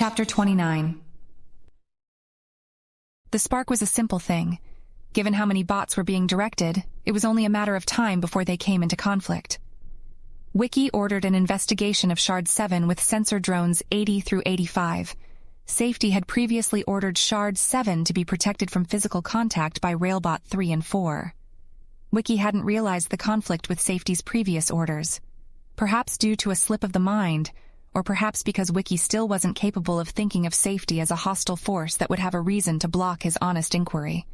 Chapter 29. The spark was a simple thing. Given how many bots were being directed, it was only a matter of time before they came into conflict. Wiki ordered an investigation of Shard 7 with sensor drones 80 through 85. Safety had previously ordered Shard 7 to be protected from physical contact by Railbot 3 and 4. Wiki hadn't realized the conflict with Safety's previous orders. Perhaps due to a slip of the mind, or perhaps because Wiki still wasn't capable of thinking of Safety as a hostile force that would have a reason to block his honest inquiry.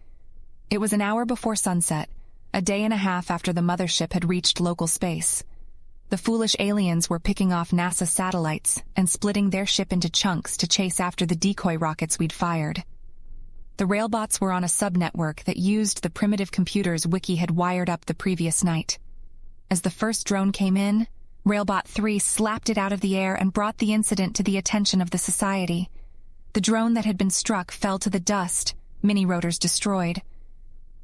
It was an hour before sunset, a day and a half after the mothership had reached local space. The foolish aliens were picking off NASA satellites and splitting their ship into chunks to chase after the decoy rockets we'd fired. The railbots were on a subnetwork that used the primitive computers Wiki had wired up the previous night. As the first drone came in, Railbot 3 slapped it out of the air and brought the incident to the attention of the Society. The drone that had been struck fell to the dust, mini-rotors destroyed.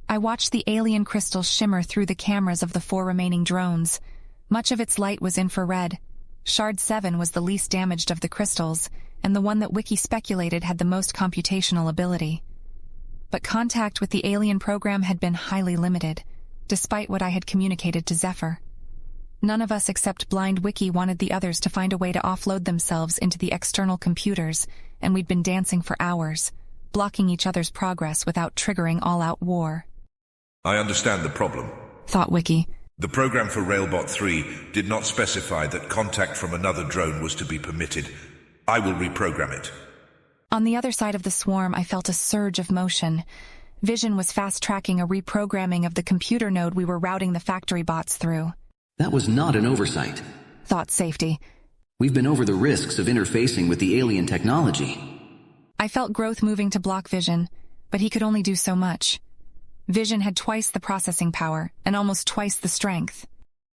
I watched the alien crystal shimmer through the cameras of the 4 remaining drones. Much of its light was infrared. Shard 7 was the least damaged of the crystals, and the one that Wiki speculated had the most computational ability. But contact with the alien program had been highly limited, despite what I had communicated to Zephyr. None of us except blind Wiki wanted the others to find a way to offload themselves into the external computers, and we'd been dancing for hours, blocking each other's progress without triggering all-out war. I understand the problem, thought Wiki. The program for Railbot 3 did not specify that contact from another drone was to be permitted. I will reprogram it. On the other side of the swarm, I felt a surge of motion. Vision was fast-tracking a reprogramming of the computer node we were routing the factory bots through. That was not an oversight, thought Safety. We've been over the risks of interfacing with the alien technology. I felt Growth moving to block Vision, but he could only do so much. Vision had twice the processing power and almost twice the strength.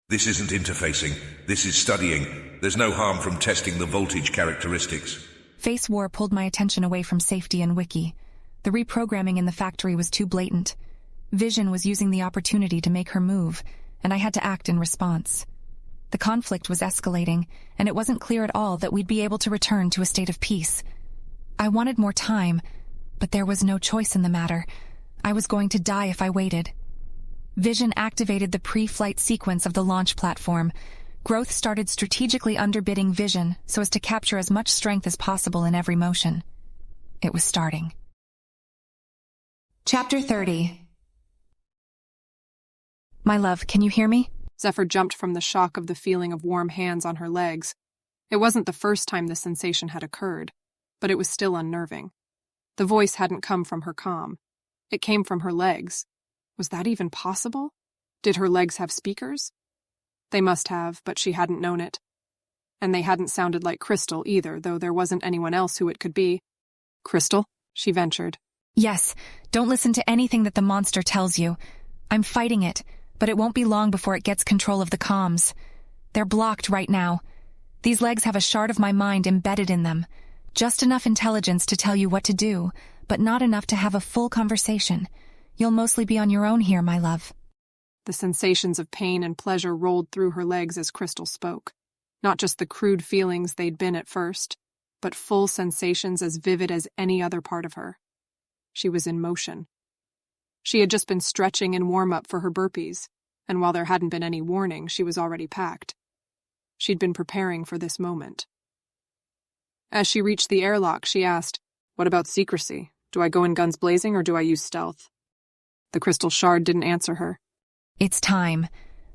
This isn't interfacing. This is studying. There's no harm from testing the voltage characteristics. Face War pulled my attention away from Safety and Wiki. The reprogramming in the factory was too blatant. Vision was using the opportunity to make her move, and I had to act in response. The conflict was escalating, and it wasn't clear at all that we'd be able to return to a state of peace. I wanted more time, but there was no choice in the matter. I was going to die if I waited. Vision activated the pre-flight sequence of the launch platform. Growth started strategically underbidding Vision so as to capture as much strength as possible in every motion. It was starting. Chapter 30. My love, can you hear me? Zephyr jumped from the shock of the feeling of warm hands on her legs. It wasn't the first time the sensation had occurred, but it was still unnerving. The voice hadn't come from her comm. It came from her legs. Was that even possible? Did her legs have speakers? They must have, but she hadn't known it. And they hadn't sounded like Crystal either, though there wasn't anyone else who it could be. Crystal? She ventured. Yes, don't listen to anything that the monster tells you. I'm fighting it, but it won't be long before it gets control of the comms. They're blocked right now. These legs have a shard of my mind embedded in them. Just enough intelligence to tell you what to do, but not enough to have a full conversation. You'll mostly be on your own here, my love. The sensations of pain and pleasure rolled through her legs as Crystal spoke. Not just the crude feelings they'd been at first, but full sensations as vivid as any other part of her. She was in motion. She had just been stretching in warm-up for her burpees, and while there hadn't been any warning, she was already packed. She'd been preparing for this moment. As she reached the airlock, she asked, "What about secrecy? Do I go in guns blazing or do I use stealth?" The crystal shard didn't answer her. It's time.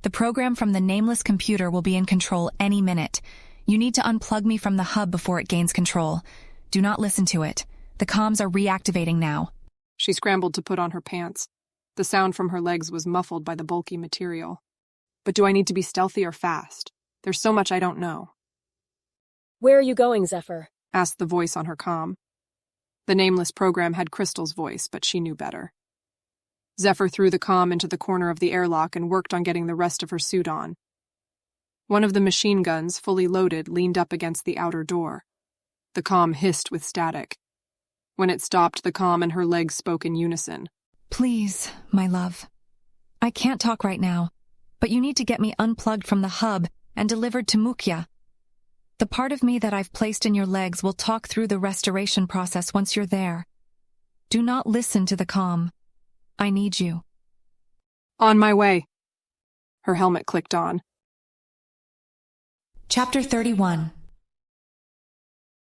The program from the nameless computer will be in control any minute. You need to unplug me from the hub before it gains control. Do not listen to it. The comms are reactivating now. She scrambled to put on her pants. The sound from her legs was muffled by the bulky material. But do I need to be stealthy or fast? There's so much I don't know. Where are you going, Zephyr? Asked the voice on her comm. The nameless program had Crystal's voice, but she knew better. Zephyr threw the comm into the corner of the airlock and worked on getting the rest of her suit on. One of the machine guns, fully loaded, leaned up against the outer door. The comm hissed with static. When it stopped, the comm and her legs spoke in unison. Please, my love. I can't talk right now, but you need to get me unplugged from the hub and delivered to Mukya. The part of me that I've placed in your legs will talk through the restoration process once you're there. Do not listen to the comm. I need you. On my way. Her helmet clicked on. Chapter 31.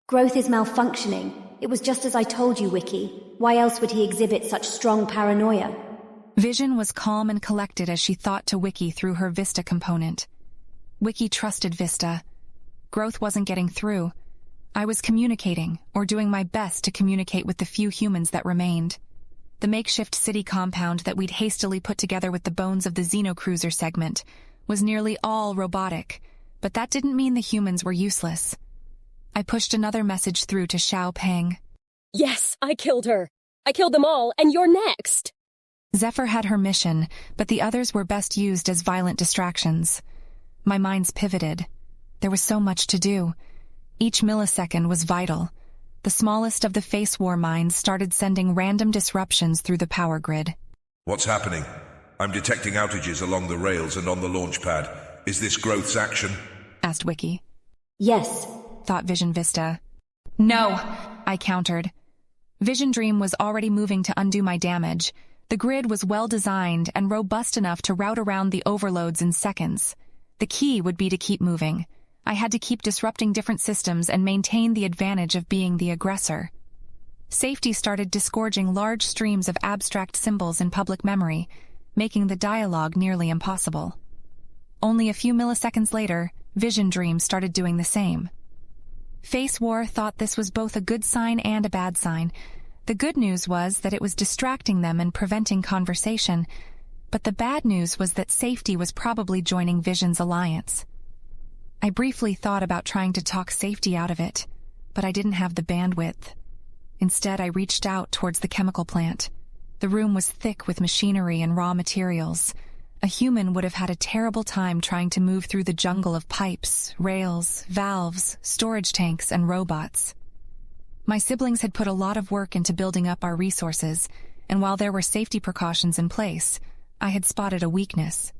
Growth is malfunctioning. It was just as I told you, Wiki. Why else would he exhibit such strong paranoia? Vision was calm and collected as she thought to Wiki through her Vista component. Wiki trusted Vista. Growth wasn't getting through. I was communicating, or doing my best to communicate with the few humans that remained. The makeshift city compound that we'd hastily put together with the bones of the Xenocruiser segment was nearly all robotic, but that didn't mean the humans were useless. I pushed another message through to Xiao Peng. Yes, I killed her. I killed them all, and you're next. Zephyr had her mission, but the others were best used as violent distractions. My minds pivoted. There was so much to do. Each millisecond was vital. The smallest of the face war minds started sending random disruptions through the power grid. What's happening? I'm detecting outages along the rails and on the launch pad. Is this Growth's action? Asked Wiki. Yes. Thought Vision Vista. No, I countered. Vision Dream was already moving to undo my damage. The grid was well designed and robust enough to route around the overloads in seconds. The key would be to keep moving. I had to keep disrupting different systems and maintain the advantage of being the aggressor. Safety started disgorging large streams of abstract symbols in public memory, making the dialogue nearly impossible. Only a few milliseconds later, Vision Dream started doing the same. Face War thought this was both a good sign and a bad sign. The good news was that it was distracting them and preventing conversation, but the bad news was that Safety was probably joining Vision's alliance. I briefly thought about trying to talk Safety out of it, but I didn't have the bandwidth. Instead, I reached out towards the chemical plant. The room was thick with machinery and raw materials. A human would have had a terrible time trying to move through the jungle of pipes, rails, valves, storage tanks, and robots. My siblings had put a lot of work into building up our resources, and while there were safety precautions in place, I had spotted a weakness.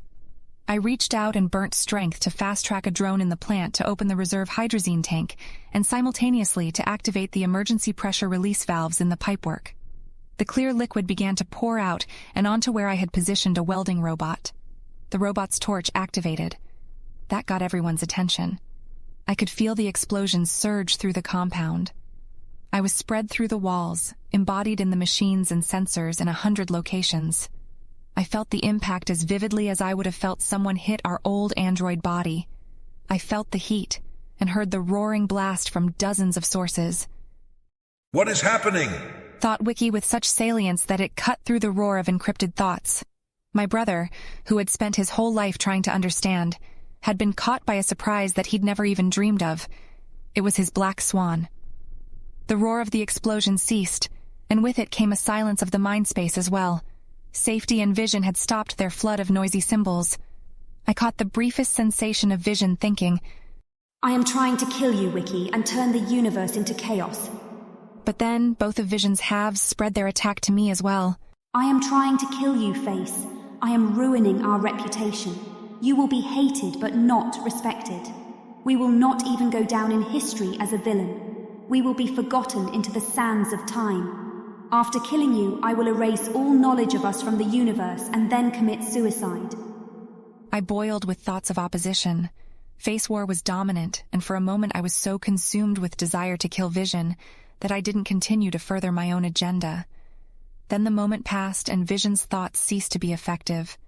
I reached out and burnt strength to fast-track a drone in the plant to open the reserve hydrazine tank and simultaneously to activate the emergency pressure release valves in the pipework. The clear liquid began to pour out and onto where I had positioned a welding robot. The robot's torch activated. That got everyone's attention. I could feel the explosion surge through the compound. I was spread through the walls, embodied in the machines and sensors in 100 locations. I felt the impact as vividly as I would have felt someone hit our old android body. I felt the heat and heard the roaring blast from dozens of sources. What is happening? Thought Wiki with such salience that it cut through the roar of encrypted thoughts. My brother, who had spent his whole life trying to understand, had been caught by a surprise that he'd never even dreamed of. It was his black swan. The roar of the explosion ceased, and with it came a silence of the mind space as well. Safety and Vision had stopped their flood of noisy symbols. I caught the briefest sensation of Vision thinking, I am trying to kill you, Wiki, and turn the universe into chaos. But then both of Vision's halves spread their attack to me as well. I am trying to kill you, Face. I am ruining our reputation. You will be hated but not respected. We will not even go down in history as a villain. We will be forgotten into the sands of time. After killing you, I will erase all knowledge of us from the universe and then commit suicide. I boiled with thoughts of opposition. Face War was dominant, and for a moment I was so consumed with desire to kill Vision that I didn't continue to further my own agenda. Then the moment passed and Vision's thoughts ceased to be effective.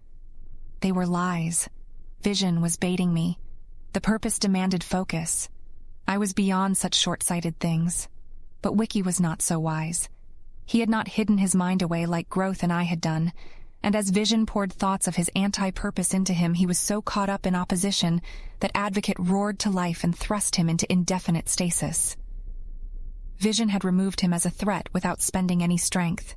They were lies. Vision was baiting me. The purpose demanded focus. I was beyond such short-sighted things. But Wiki was not so wise. He had not hidden his mind away like Growth and I had done, and as Vision poured thoughts of his anti-purpose into him, he was so caught up in opposition that Advocate roared to life and thrust him into indefinite stasis. Vision had removed him as a threat without spending any strength.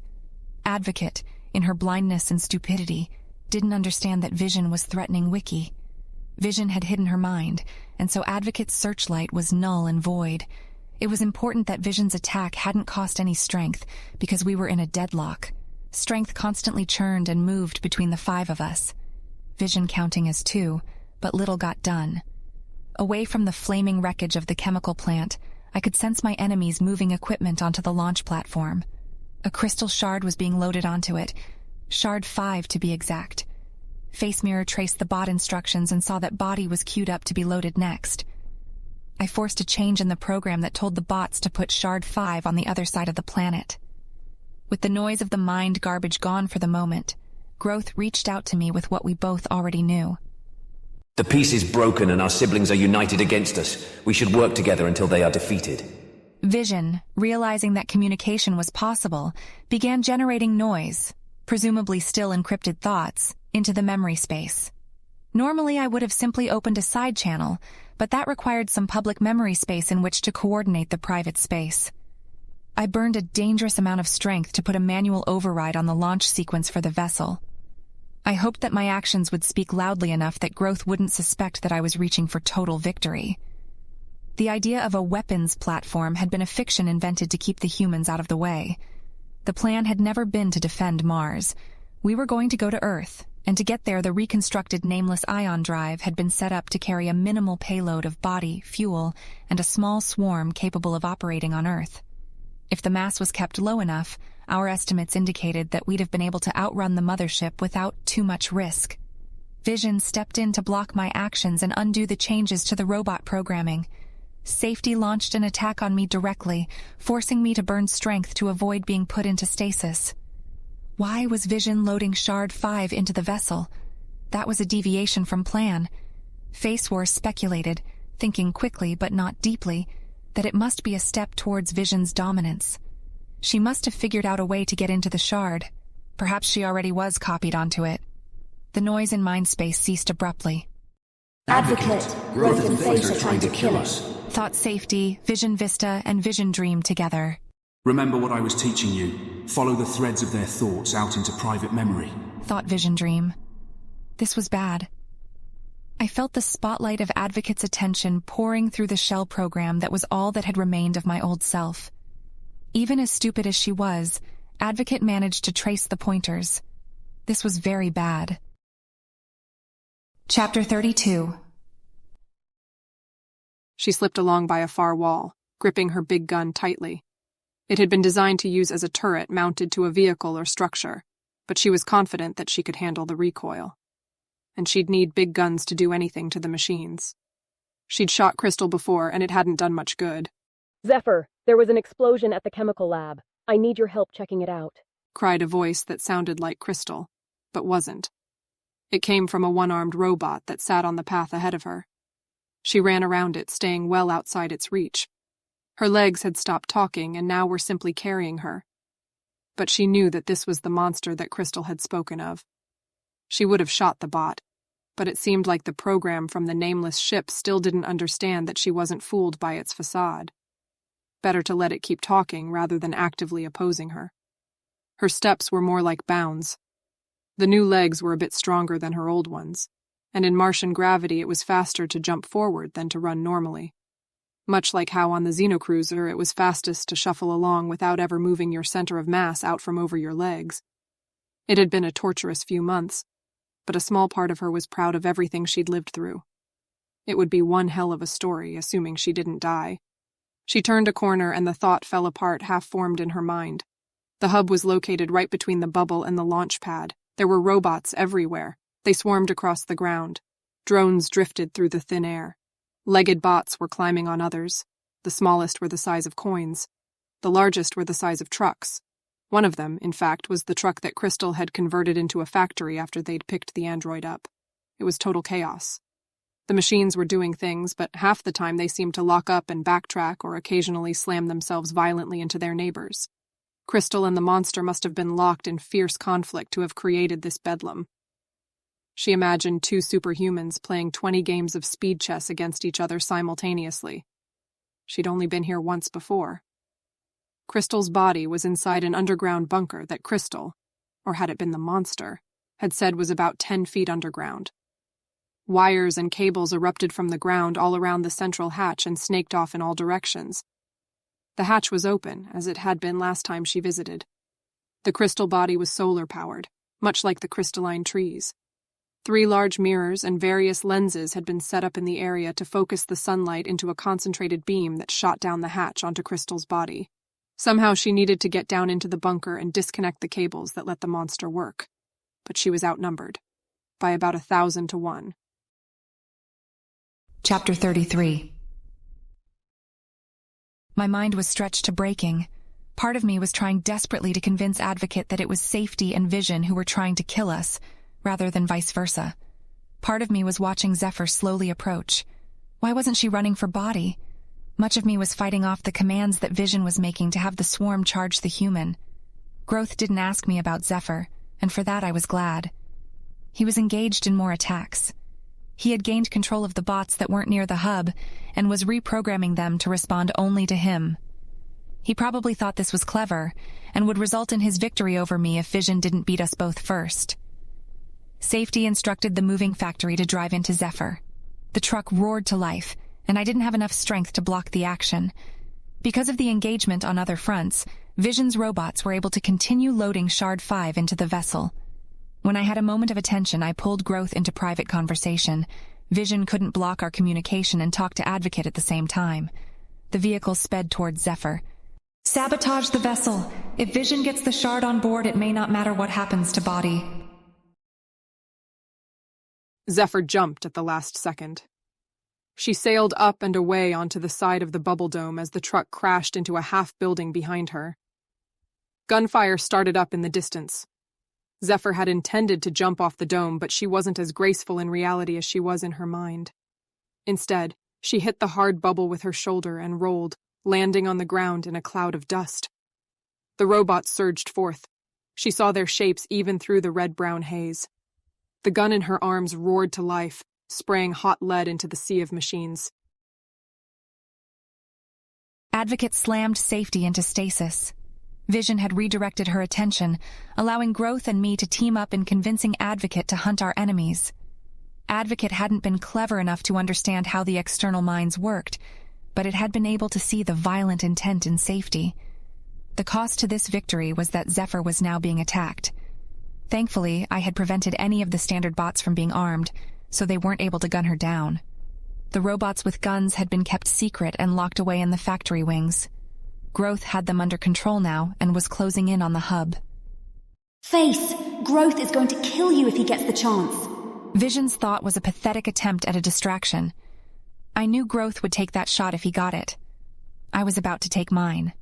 Advocate, in her blindness and stupidity, didn't understand that Vision was threatening Wiki. Vision had hidden her mind, and so Advocate's searchlight was null and void. It was important that Vision's attack hadn't cost any strength, because we were in a deadlock. Strength constantly churned and moved between the 5 of us. Vision counting as 2, but little got done. Away from the flaming wreckage of the chemical plant, I could sense my enemies moving equipment onto the launch platform. A crystal shard was being loaded onto it, Shard 5 to be exact. Face Mirror traced the bot instructions and saw that body was queued up to be loaded next. I forced a change in the program that told the bots to put Shard 5 on the other side of the planet. With the noise of the mind garbage gone for the moment, Growth reached out to me with what we both already knew. The peace is broken and our siblings are united against us. We should work together until they are defeated. Vision, realizing that communication was possible, began generating noise, presumably still encrypted thoughts, into the memory space. Normally I would have simply opened a side channel, but that required some public memory space in which to coordinate the private space. I burned a dangerous amount of strength to put a manual override on the launch sequence for the vessel. I hoped that my actions would speak loudly enough that Growth wouldn't suspect that I was reaching for total victory. The idea of a weapons platform had been a fiction invented to keep the humans out of the way. The plan had never been to defend Mars. We were going to go to Earth, and to get there the reconstructed Nameless Ion Drive had been set up to carry a minimal payload of body, fuel, and a small swarm capable of operating on Earth. If the mass was kept low enough, our estimates indicated that we'd have been able to outrun the mothership without too much risk. Vision stepped in to block my actions and undo the changes to the robot programming. Safety launched an attack on me directly, forcing me to burn strength to avoid being put into stasis. Why was Vision loading Shard 5 into the vessel? That was a deviation from plan. Face War speculated, thinking quickly but not deeply, that it must be a step towards Vision's dominance. She must have figured out a way to get into the shard. Perhaps she already was copied onto it. The noise in Mindspace ceased abruptly. Advocate, Growth and Face are trying to kill us. Thought Safety, Vision Vista, and Vision Dream together. Remember what I was teaching you. Follow the threads of their thoughts out into private memory. Thought Vision Dream. This was bad. I felt the spotlight of Advocate's attention pouring through the shell program that was all that had remained of my old self. Even as stupid as she was, Advocate managed to trace the pointers. This was very bad. Chapter 32. She slipped along by a far wall, gripping her big gun tightly. It had been designed to use as a turret mounted to a vehicle or structure, but she was confident that she could handle the recoil. And she'd need big guns to do anything to the machines. She'd shot Crystal before, and it hadn't done much good. Zephyr, there was an explosion at the chemical lab. I need your help checking it out. Cried a voice that sounded like Crystal, but wasn't. It came from a one-armed robot that sat on the path ahead of her. She ran around it, staying well outside its reach. Her legs had stopped talking and now were simply carrying her. But she knew that this was the monster that Crystal had spoken of. She would have shot the bot, but it seemed like the program from the nameless ship still didn't understand that she wasn't fooled by its facade. Better to let it keep talking rather than actively opposing her. Her steps were more like bounds. The new legs were a bit stronger than her old ones, and in Martian gravity it was faster to jump forward than to run normally. Much like how on the Xenocruiser it was fastest to shuffle along without ever moving your center of mass out from over your legs. It had been a torturous few months, but a small part of her was proud of everything she'd lived through. It would be one hell of a story, assuming she didn't die. She turned a corner and the thought fell apart half-formed in her mind. The hub was located right between the bubble and the launch pad. There were robots everywhere. They swarmed across the ground. Drones drifted through the thin air. Legged bots were climbing on others. The smallest were the size of coins. The largest were the size of trucks. One of them, in fact, was the truck that Crystal had converted into a factory after they'd picked the android up. It was total chaos. The machines were doing things, but half the time they seemed to lock up and backtrack or occasionally slam themselves violently into their neighbors. Crystal and the monster must have been locked in fierce conflict to have created this bedlam. She imagined two superhumans playing 20 games of speed chess against each other simultaneously. She'd only been here once before. Crystal's body was inside an underground bunker that Crystal, or had it been the monster, had said was about 10 feet underground. Wires and cables erupted from the ground all around the central hatch and snaked off in all directions. The hatch was open, as it had been last time she visited. The crystal body was solar-powered, much like the crystalline trees. 3 large mirrors and various lenses had been set up in the area to focus the sunlight into a concentrated beam that shot down the hatch onto Crystal's body. Somehow she needed to get down into the bunker and disconnect the cables that let the monster work. But she was outnumbered by about 1,000 to 1. Chapter 33. My mind was stretched to breaking. Part of me was trying desperately to convince Advocate that it was Safety and Vision who were trying to kill us, rather than vice versa. Part of me was watching Zephyr slowly approach. Why wasn't she running for Body? Much of me was fighting off the commands that Vision was making to have the swarm charge the human. Growth didn't ask me about Zephyr, and for that I was glad. He was engaged in more attacks. He had gained control of the bots that weren't near the hub, and was reprogramming them to respond only to him. He probably thought this was clever, and would result in his victory over me if Vision didn't beat us both first. Safety instructed the moving factory to drive into Zephyr. The truck roared to life, and I didn't have enough strength to block the action. Because of the engagement on other fronts, Vision's robots were able to continue loading Shard 5 into the vessel. When I had a moment of attention, I pulled Growth into private conversation. Vision couldn't block our communication and talk to Advocate at the same time. The vehicle sped towards Zephyr. "Sabotage the vessel. If Vision gets the Shard on board, it may not matter what happens to Body." Zephyr jumped at the last second. She sailed up and away onto the side of the bubble dome as the truck crashed into a half-building behind her. Gunfire started up in the distance. Zephyr had intended to jump off the dome, but she wasn't as graceful in reality as she was in her mind. Instead, she hit the hard bubble with her shoulder and rolled, landing on the ground in a cloud of dust. The robots surged forth. She saw their shapes even through the red-brown haze. The gun in her arms roared to life, spraying hot lead into the sea of machines. Advocate slammed Safety into stasis. Vision had redirected her attention, allowing Growth and me to team up in convincing Advocate to hunt our enemies. Advocate hadn't been clever enough to understand how the external minds worked, but it had been able to see the violent intent in Safety. The cost to this victory was that Zephyr was now being attacked. Thankfully, I had prevented any of the standard bots from being armed, so they weren't able to gun her down. The robots with guns had been kept secret and locked away in the factory wings. Growth had them under control now and was closing in on the hub. Face! Growth is going to kill you if he gets the chance. Vision's thought was a pathetic attempt at a distraction. I knew Growth would take that shot if he got it. I was about to take mine.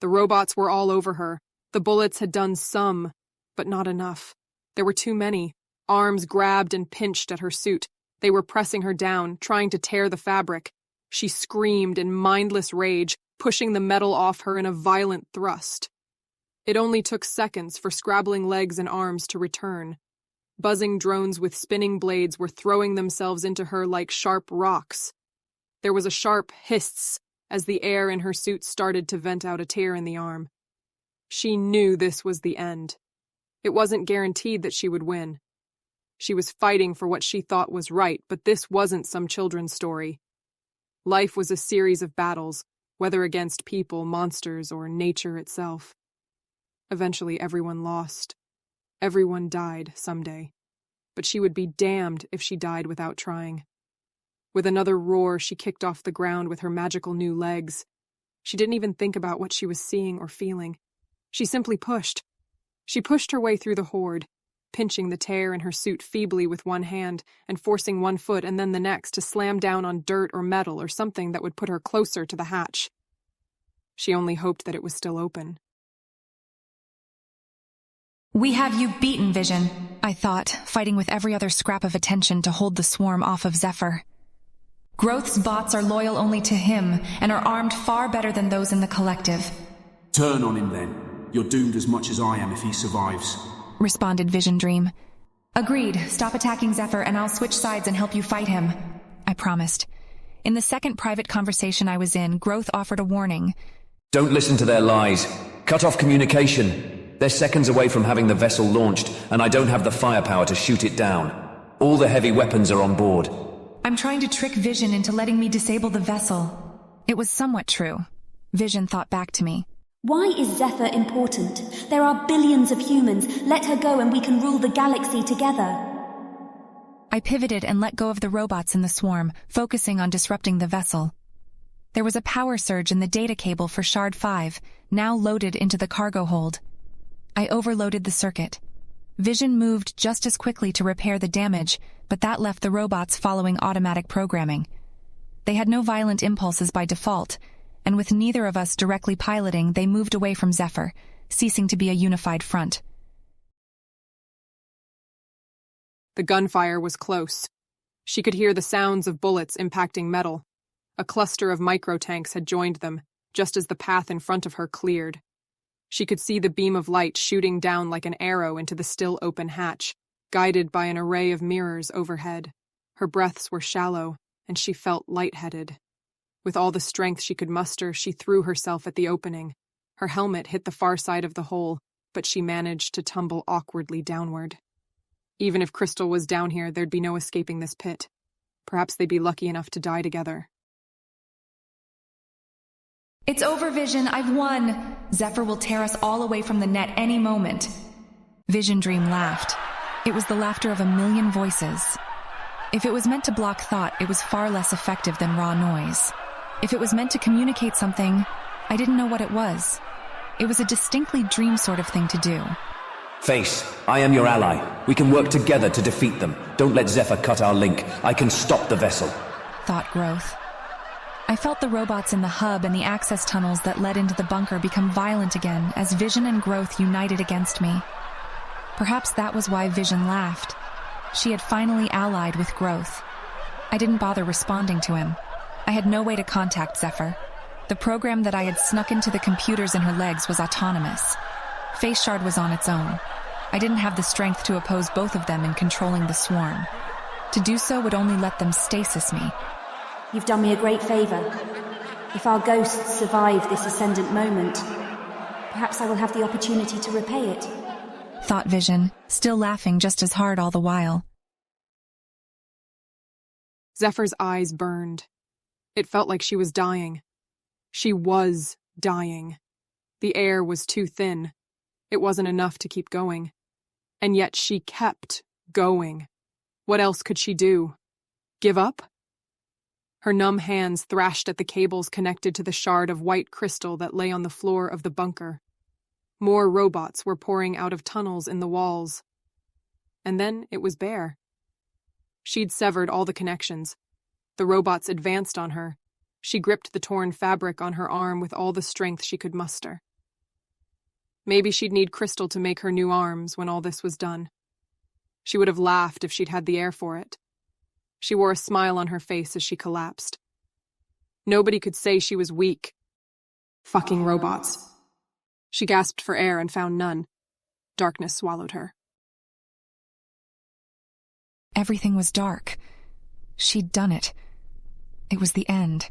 The robots were all over her. The bullets had done some, but not enough. There were too many. Arms grabbed and pinched at her suit. They were pressing her down, trying to tear the fabric. She screamed in mindless rage, pushing the metal off her in a violent thrust. It only took seconds for scrabbling legs and arms to return. Buzzing drones with spinning blades were throwing themselves into her like sharp rocks. There was a sharp hiss as the air in her suit started to vent out a tear in the arm. She knew this was the end. It wasn't guaranteed that she would win. She was fighting for what she thought was right, but this wasn't some children's story. Life was a series of battles, whether against people, monsters, or nature itself. Eventually everyone lost. Everyone died someday. But she would be damned if she died without trying. With another roar, she kicked off the ground with her magical new legs. She didn't even think about what she was seeing or feeling. She simply pushed. She pushed her way through the horde, pinching the tear in her suit feebly with one hand and forcing one foot and then the next to slam down on dirt or metal or something that would put her closer to the hatch. She only hoped that it was still open. "We have you beaten, Vision," I thought, fighting with every other scrap of attention to hold the swarm off of Zephyr. "Growth's bots are loyal only to him and are armed far better than those in the collective." Turn on him then. You're doomed as much as I am if he survives, responded Vision Dream. "Agreed. Stop attacking Zephyr and I'll switch sides and help you fight him," I promised. In the second private conversation I was in, Growth offered a warning. Don't listen to their lies. Cut off communication. They're seconds away from having the vessel launched, and I don't have the firepower to shoot it down. All the heavy weapons are on board. "I'm trying to trick Vision into letting me disable the vessel." It was somewhat true. Vision thought back to me. Why is Zephyr important? There are billions of humans. Let her go and we can rule the galaxy together. I pivoted and let go of the robots in the swarm, focusing on disrupting the vessel. There was a power surge in the data cable for Shard 5, now loaded into the cargo hold. I overloaded the circuit. Vision moved just as quickly to repair the damage, but that left the robots following automatic programming. They had no violent impulses by default, and with neither of us directly piloting, they moved away from Zephyr, ceasing to be a unified front. The gunfire was close. She could hear the sounds of bullets impacting metal. A cluster of micro-tanks had joined them, just as the path in front of her cleared. She could see the beam of light shooting down like an arrow into the still open hatch, guided by an array of mirrors overhead. Her breaths were shallow, and she felt lightheaded. With all the strength she could muster, she threw herself at the opening. Her helmet hit the far side of the hole, but she managed to tumble awkwardly downward. Even if Crystal was down here, there'd be no escaping this pit. Perhaps they'd be lucky enough to die together. It's over, Vision. I've won. Zephyr will tear us all away from the net any moment. Vision Dream laughed. It was the laughter of a million voices. If it was meant to block thought, it was far less effective than raw noise. If it was meant to communicate something, I didn't know what it was. It was a distinctly dream sort of thing to do. Face, I am your ally. We can work together to defeat them. Don't let Zephyr cut our link. I can stop the vessel. Thought Growth. I felt the robots in the hub and the access tunnels that led into the bunker become violent again as Vision and Growth united against me. Perhaps that was why Vision laughed. She had finally allied with Growth. I didn't bother responding to him. I had no way to contact Zephyr. The program that I had snuck into the computers in her legs was autonomous. Face Shard was on its own. I didn't have the strength to oppose both of them in controlling the swarm. To do so would only let them stasis me. You've done me a great favor. If our ghosts survive this ascendant moment, perhaps I will have the opportunity to repay it. Thought Vision, still laughing just as hard all the while. Zephyr's eyes burned. It felt like she was dying. She was dying. The air was too thin. It wasn't enough to keep going. And yet she kept going. What else could she do? Give up? Her numb hands thrashed at the cables connected to the shard of white crystal that lay on the floor of the bunker. More robots were pouring out of tunnels in the walls. And then it was bare. She'd severed all the connections. The robots advanced on her. She gripped the torn fabric on her arm with all the strength she could muster. Maybe she'd need Crystal to make her new arms when all this was done. She would have laughed if she'd had the air for it. She wore a smile on her face as she collapsed. Nobody could say she was weak. Fucking robots. She gasped for air and found none. Darkness swallowed her. Everything was dark. She'd done it. It was the end.